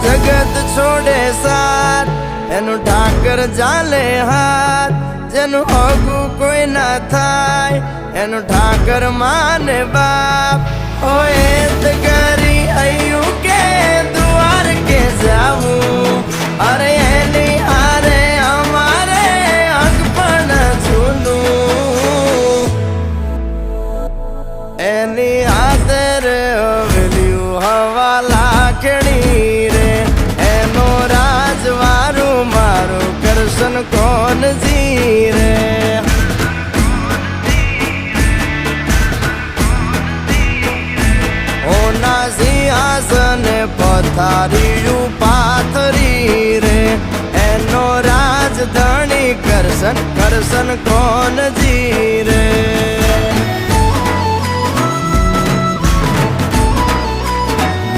જગત છોડે સાથ, એનું ઠાકર ચાલે હાથ. જેનું હોગું કોઈ ના થાય, એનું ઠાકર માને બાપ. ઓએ જ કરી આયું કે દ્વાર કે જાવું, અરે એની હારે અમારે હક પણ છૂનું. એની આદર વેલ્યુ હવા લાખણી રે, એનો રાજવારું મારું કરશન કોણ જીરે. ઓના સિંહાસને પથારીયું પાથરી રે, એનો રાજધણી કરશન કરશન કોણ જીરે.